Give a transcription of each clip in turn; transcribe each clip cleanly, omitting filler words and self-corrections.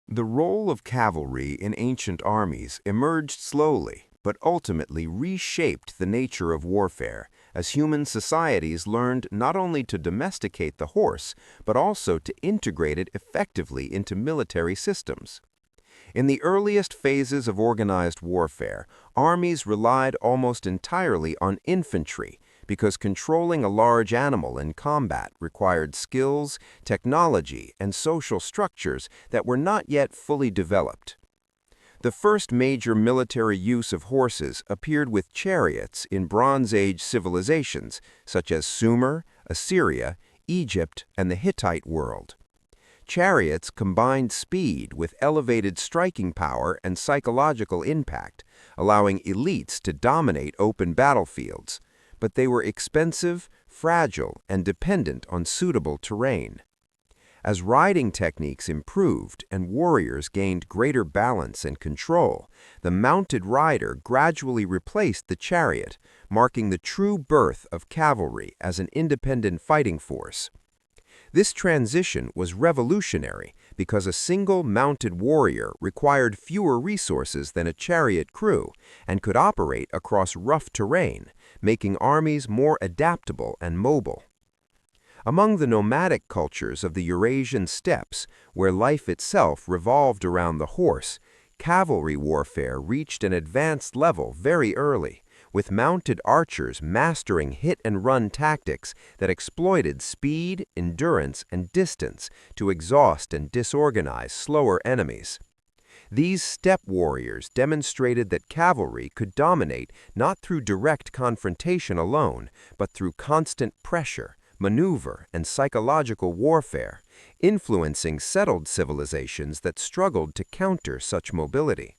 The role of cavalry in ancient armies emerged slowly, but ultimately reshaped the nature of warfare as human societies learned not only to domesticate the horse, but also to integrate it effectively into military systems. In the earliest phases of organized warfare, armies relied almost entirely on infantry because controlling a large animal in combat required skills, technology, and social structures that were not yet fully developed. The first major military use of horses appeared with chariots in Bronze Age civilizations such as Sumer, Assyria, Egypt, and the Hittite world. Chariots combined speed with elevated striking power and psychological impact, allowing elites to dominate open battlefields, but they were expensive, fragile, and dependent on suitable terrain. As riding techniques improved and warriors gained greater balance and control, the mounted rider gradually replaced the chariot, marking the true birth of cavalry as an independent fighting force. This transition was revolutionary because a single mounted warrior required fewer resources than a chariot crew and could operate across rough terrain, making armies more adaptable and mobile. Among the nomadic cultures of the Eurasian steppes, where life itself revolved around the horse, cavalry warfare reached an advanced level very early, with mounted archers mastering hit-and-run tactics that exploited speed, endurance, and distance to exhaust and disorganize slower enemies. These steppe warriors demonstrated that cavalry could dominate not through direct confrontation alone, but through constant pressure, maneuver, and psychological warfare, influencing settled civilizations that struggled to counter such mobility.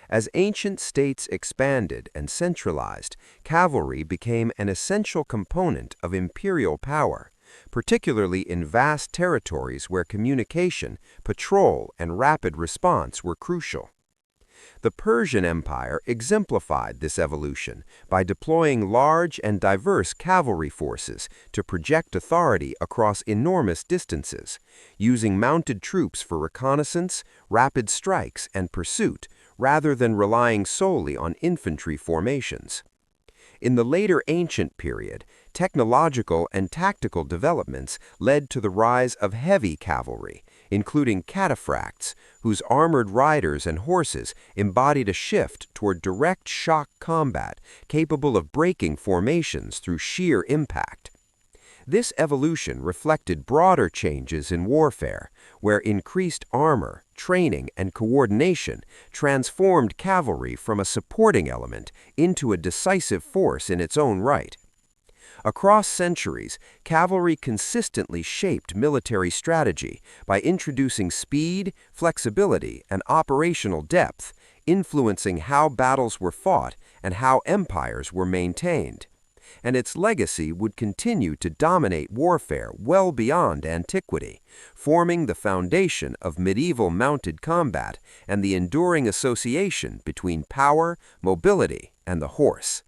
As ancient states expanded and centralized, cavalry became an essential component of imperial power, particularly in vast territories where communication, patrol, and rapid response were crucial. The Persian Empire exemplified this evolution by deploying large and diverse cavalry forces to project authority across enormous distances, using mounted troops for reconnaissance, rapid strikes, and pursuit, rather than relying solely on infantry formations. In the later ancient period, technological and tactical developments led to the rise of heavy cavalry, including cataphracts, whose armored riders and horses embodied a shift toward direct shock combat capable of breaking formations through sheer impact. This evolution reflected broader changes in warfare, where increased armor, training, and coordination transformed cavalry from a supporting element into a decisive force in its own right. Across centuries, cavalry consistently shaped military strategy by introducing speed, flexibility, and operational depth, influencing how battles were fought and how empires were maintained. And its legacy would continue to dominate warfare well beyond antiquity, forming the foundation of medieval mounted combat and the enduring association between power, mobility, and the horse.